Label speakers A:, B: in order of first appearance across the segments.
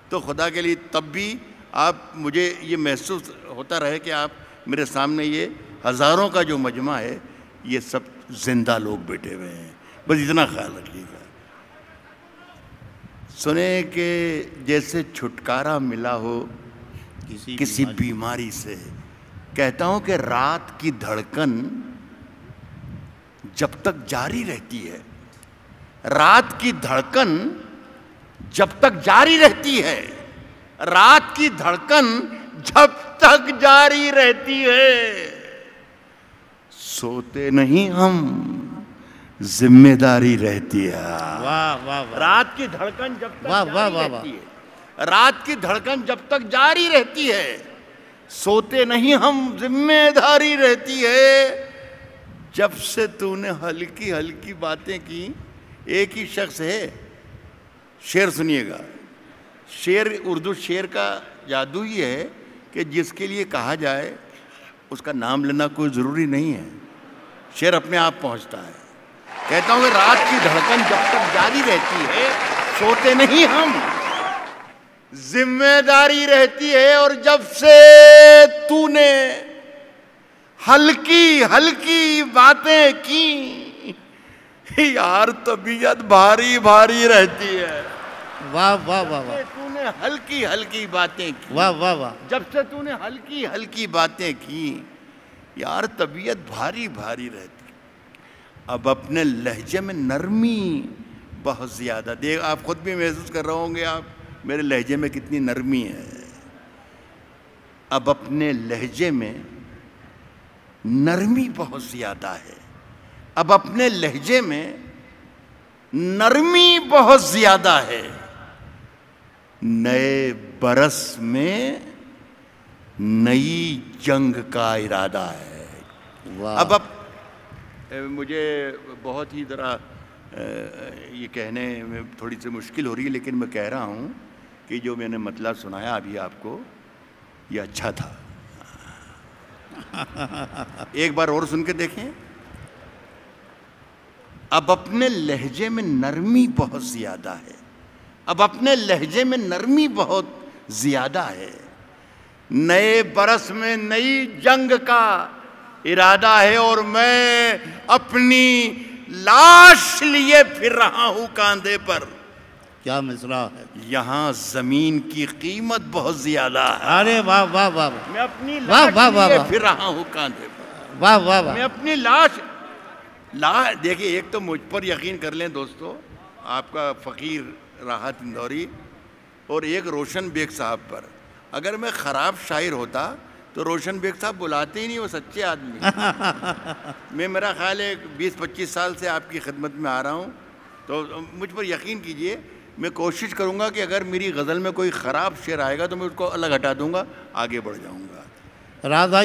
A: تو خدا کے لیے تب بھی آپ مجھے یہ محسوس ہوتا رہے کہ آپ میرے سامنے یہ ہزاروں کا جو مجمع ہے یہ سب زندہ لوگ بیٹھے ہوئے ہیں، بس اتنا خیال رکھیے گا۔ سنیں کہ جیسے چھٹکارا ملا ہو کسی بیماری سے، کہتا ہوں کہ رات کی دھڑکن جب تک جاری رہتی ہے، رات کی دھڑکن جب تک جاری رہتی ہے، رات کی دھڑکن جب تک جاری رہتی ہے، سوتے نہیں ہم، ذمہ داری رہتی ہے۔ رات کی دھڑکن جب تک جاری رہتی ہے، رات کی دھڑکن جب تک جاری رہتی ہے، سوتے نہیں ہم، ذمہ داری رہتی ہے۔ جب سے تو نے ہلکی ہلکی باتیں کی، ایک ہی شخص ہے، شعر سنیے گا، شعر اردو شعر کا جادو ہی ہے کہ جس کے لیے کہا جائے اس کا نام لینا کوئی ضروری نہیں ہے، شعر اپنے آپ پہنچتا ہے۔ کہتا ہوں کہ رات کی دھڑکن جب تک جاری رہتی ہے، سوتے نہیں ہم، ذمہ داری رہتی ہے۔ اور جب سے تو نے ہلکی ہلکی باتیں کی، یار طبیعت بھاری بھاری رہتی ہے۔
B: واہ واہ واہ واہ،
A: تو نے ہلکی ہلکی باتیں کی،
B: واہ واہ واہ،
A: جب سے تو نے ہلکی ہلکی باتیں کی، یار طبیعت بھاری بھاری رہتی۔ اب اپنے لہجے میں نرمی بہت زیادہ، دیکھ آپ خود بھی محسوس کر رہے ہوں گے آپ میرے لہجے میں کتنی نرمی ہے۔ اب اپنے لہجے میں نرمی بہت زیادہ ہے، اب اپنے لہجے میں نرمی بہت زیادہ ہے۔ نئے برس میں نئی جنگ کا ارادہ ہے۔ اب مجھے بہت ہی ذرا یہ کہنے میں تھوڑی سی مشکل ہو رہی ہے، لیکن میں کہہ رہا ہوں کہ جو میں نے مطلب سنایا ابھی آپ کو یہ اچھا تھا۔ ایک بار اور سن کے دیکھیں۔ اب اپنے لہجے میں نرمی بہت زیادہ ہے، اب اپنے لہجے میں نرمی بہت زیادہ ہے۔ نئے برس میں نئی جنگ کا ارادہ ہے، اور میں اپنی لاش لیے پھر رہا ہوں کاندھے پر۔
B: کیا مصرع ہے!
A: یہاں زمین کی قیمت بہت زیادہ ہے۔
B: ارے واہ واہ واہ،
A: میں اپنی لاش لیے پھر رہا ہوں کاندھے پر۔
B: واہ واہ واہ،
A: میں اپنی لاش دیکھیں، ایک تو مجھ پر یقین کر لیں دوستو، آپ کا فقیر راحت اندوری، اور ایک روشن بیگ صاحب پر۔ اگر میں خراب شاعر ہوتا تو روشن بیگ صاحب بلاتے ہی نہیں، وہ سچے آدمی۔ میں میرا خیال ہے 20-25 سال سے آپ کی خدمت میں آ رہا ہوں، تو مجھ پر یقین کیجئے، میں کوشش کروں گا کہ اگر میری غزل میں کوئی خراب شعر آئے گا تو میں اس کو الگ ہٹا دوں گا، آگے بڑھ جاؤں گا۔
B: راضا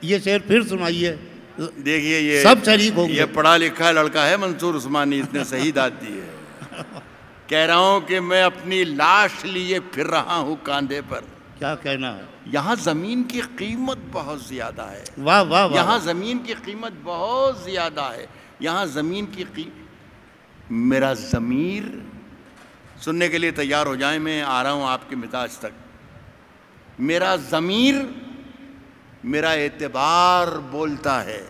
B: یہ شعر پھر سنائیے۔
A: دیکھیے یہ
B: سب شریک ہوں گے۔
A: یہ پڑھا لکھا لڑکا ہے منصور عثمانی، اس نے صحیح داد دی ہے۔ کہہ رہا ہوں کہ میں اپنی لاش لیے پھر رہا ہوں کاندھے پر۔
B: کیا کہنا ہے!
A: یہاں زمین کی قیمت بہت زیادہ ہے۔
B: واہ واہ واہ،
A: یہاں زمین کی قیمت بہت زیادہ ہے۔ یہاں زمین کی میرا ضمیر، سننے کے لیے تیار ہو جائیں، میں آ رہا ہوں آپ کے مزاج تک۔ میرا ضمیر، میرا اعتبار بولتا ہے۔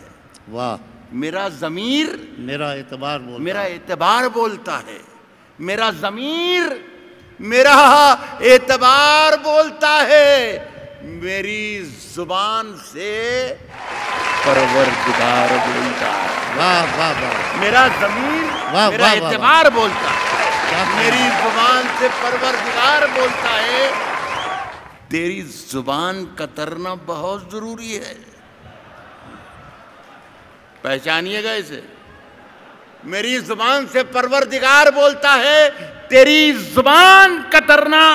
B: واہ،
A: میرا ضمیر،
B: میرا اعتبار بولتا،
A: میرا اعتبار بولتا ہے۔ میرا ضمیر، میرا اعتبار بولتا ہے۔ میری زبان سے پروردگار بولتا ہے۔
B: واہ واہ واہ،
A: میرا ضمیر، میرا اعتبار بولتا ہے، میری زبان سے پروردگار بولتا ہے۔ تیری زبان کترنا بہت ضروری ہے، پہچانیے گا اسے۔ میری زبان سے پروردگار بولتا ہے، تیری زبان کترنا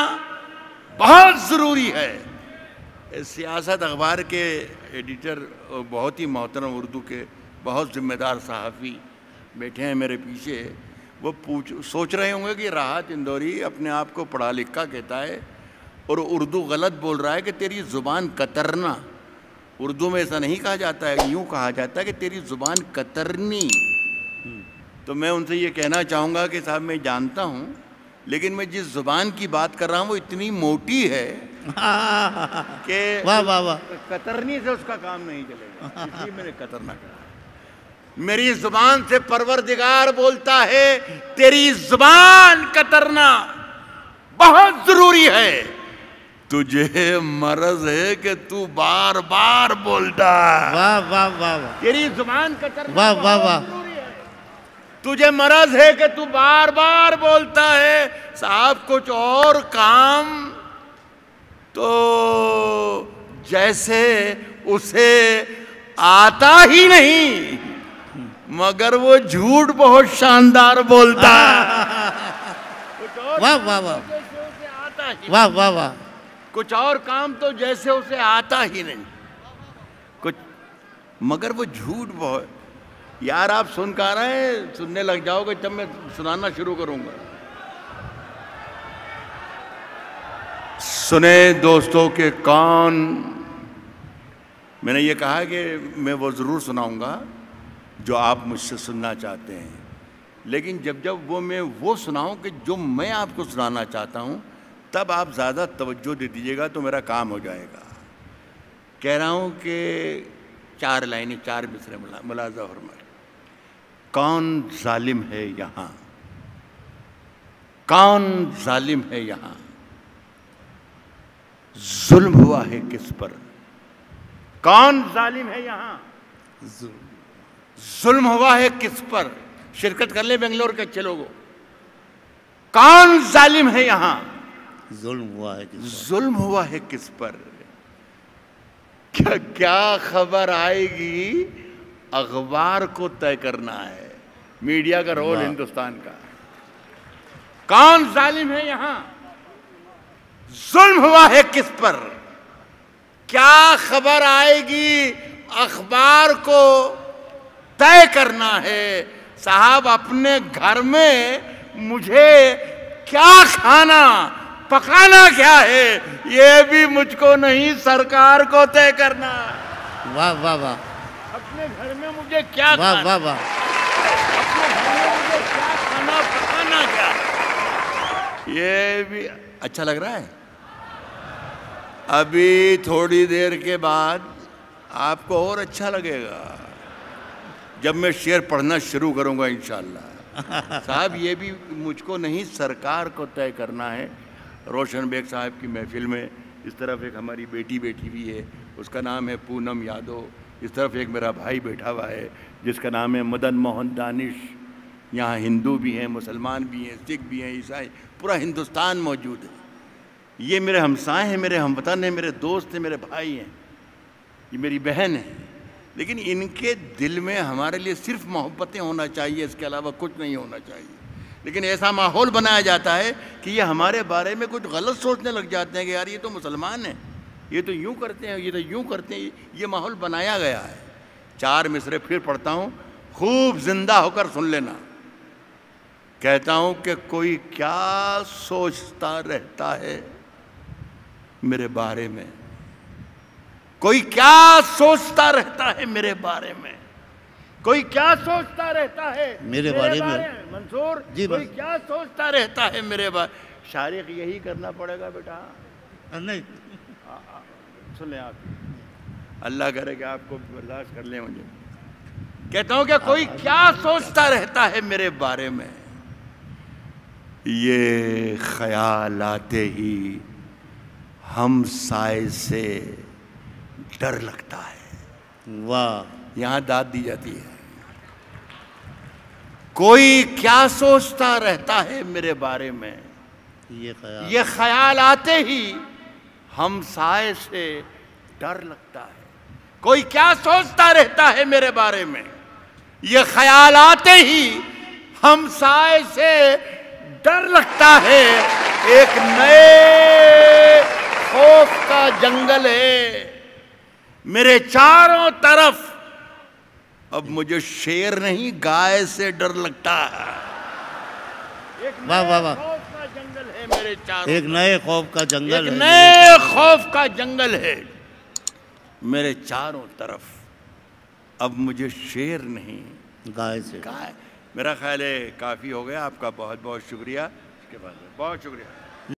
A: بہت ضروری ہے۔ سیاست اخبار کے ایڈیٹر، بہت ہی محترم اردو کے بہت ذمہ دار صحافی بیٹھے ہیں میرے پیچھے، وہ سوچ رہے ہوں گے کہ راحت اندوری اپنے آپ کو پڑھا لکھا کہتا ہے اور اردو غلط بول رہا ہے کہ تیری زبان کترنا۔ اردو میں ایسا نہیں کہا جاتا ہے، یوں کہا جاتا ہے کہ تیری زبان کترنی۔ تو میں ان سے یہ کہنا چاہوں گا کہ صاحب میں جانتا ہوں لیکن میں جس زبان کی بات کر رہا ہوں وہ اتنی موٹی ہے کہ
B: واہ واہ واہ
A: کترنی سے اس کا کام نہیں چلے گا، اس لیے میں نے کترنا کہا۔ میری زبان سے پروردگار بولتا ہے تیری زبان کترنا بہت ضروری ہے، تجھے مرض ہے کہ تو بار بار بولتا ہے۔
B: واہ واہ واہ واہ
A: تیری زبان کترنا
B: واہ واہ
A: بہت
B: واہ
A: ضروری ہے، تجھے مرض ہے کہ تو بار بار بولتا ہے۔ صاحب کچھ اور کام تو جیسے اسے آتا ہی نہیں، مگر وہ جھوٹ بہت شاندار بولتا ہے۔
B: واہ واہ واہ
A: جیسے اسے آتا ہی،
B: واہ واہ واہ
A: کچھ اور کام تو جیسے اسے آتا ہی نہیں، کچھ مگر وہ جھوٹ بہت۔ یار آپ سن کہا رہے ہیں، سننے لگ جاؤ گے جب میں سنانا شروع کروں گا۔ سنیں دوستوں کہ کون، میں نے یہ کہا کہ میں وہ ضرور سناؤں گا جو آپ مجھ سے سننا چاہتے ہیں، لیکن جب میں وہ سناؤں کہ جو میں آپ کو سنانا چاہتا ہوں تب آپ زیادہ توجہ دے دیجیے گا تو میرا کام ہو جائے گا۔ کہہ رہا ہوں کہ 4 لائنیں 4 مصرے ملاحظہ فرمائیں۔ کون ظالم ہے یہاں، کون ظالم ہے یہاں، ظلم ہوا ہے کس پر، کون ظالم ہے یہاں، ظلم ہوا ہے کس پر۔ شرکت کر لیں بنگلور کے اچھے لوگوں۔ کون ظالم ہے یہاں،
B: ظلم ہوا ہے کس پر،
A: ظلم ہوا ہے کس پر، کیا خبر آئے گی، اخبار کو طے کرنا ہے، میڈیا کا رول ہندوستان کا۔ کون ظالم ہے یہاں، ظلم ہوا ہے کس پر، کیا خبر آئے گی، اخبار کو طے کرنا ہے۔ صاحب اپنے گھر میں مجھے کیا کھانا پکانا کیا ہے یہ بھی مجھ کو نہیں، سرکار کو طے کرنا۔
B: واہ واہ واہ
A: اپنے گھر میں مجھے کیا
B: واہ
A: کھانا،
B: واہ واہ
A: اپنے گھر میں مجھے کیا کھانا پکانا کیا، یہ بھی اچھا لگ رہا ہے۔ ابھی تھوڑی دیر کے بعد آپ کو اور اچھا لگے گا جب میں شعر پڑھنا شروع کروں گا انشاءاللہ۔ صاحب یہ بھی مجھ کو نہیں، سرکار کو طے کرنا ہے۔ روشن بیگ صاحب کی محفل میں اس طرف ایک ہماری بیٹی بیٹھی ہوئی ہے، اس کا نام ہے پونم یادو، اس طرف ایک میرا بھائی بیٹھا ہوا ہے جس کا نام ہے مدن موہن دانش۔ یہاں ہندو بھی ہیں، مسلمان بھی ہیں، سکھ بھی ہیں، عیسائی، پورا ہندوستان موجود ہے۔ یہ میرے ہمسائے ہیں، میرے ہم وطن ہیں، میرے دوست ہیں، میرے بھائی ہیں، یہ میری بہن ہے، لیکن ان کے دل میں ہمارے لیے صرف محبتیں ہونا چاہیے، اس کے علاوہ کچھ نہیں ہونا چاہیے۔ لیکن ایسا ماحول بنایا جاتا ہے کہ یہ ہمارے بارے میں کچھ غلط سوچنے لگ جاتے ہیں کہ یار یہ تو مسلمان ہیں، یہ تو یوں کرتے ہیں، یہ تو یوں کرتے ہیں، یہ ماحول بنایا گیا ہے۔ 4 مصرے پھر پڑھتا ہوں، خوب زندہ ہو کر سن لینا۔ کہتا ہوں کہ کوئی کیا سوچتا رہتا ہے میرے بارے میں، کوئی کیا سوچتا رہتا ہے میرے بارے میں، کوئی کیا سوچتا رہتا ہے
B: میرے بارے میں،
A: منصور
B: جی
A: کوئی کیا سوچتا رہتا ہے میرے بارے۔ شارق یہی کرنا پڑے گا بیٹا،
B: نہیں
A: سن لیں آپ، اللہ کرے کہ آپ کو برداشت کر لیں مجھے۔ کہتا ہوں کہ کوئی کیا سوچتا رہتا ہے میرے بارے میں، یہ خیال آتے ہی ہم سائے سے ڈر لگتا ہے۔
B: واہ
A: یہاں داد دی جاتی ہے۔ کوئی کیا سوچتا رہتا ہے میرے بارے میں، یہ خیال آتے ہی ہم سائے سے ڈر لگتا ہے۔ کوئی کیا سوچتا رہتا ہے میرے بارے میں، یہ خیال آتے ہی ہم سائے سے ڈر لگتا ہے۔ ایک نئے خوف کا جنگل ہے میرے چاروں طرف، اب مجھے شیر نہیں گائے سے ڈر لگتا ہے۔ ایک نئے خوف کا جنگل ہے میرے چاروں،
B: ایک نئے خوف کا جنگل،
A: ایک نئے خوف کا جنگل ہے میرے چاروں طرف، اب مجھے شیر نہیں
B: گائے سے۔
A: میرا خیال ہے کافی ہو گیا، آپ کا بہت بہت شکریہ۔
B: اس کے بعد
A: بہت شکریہ.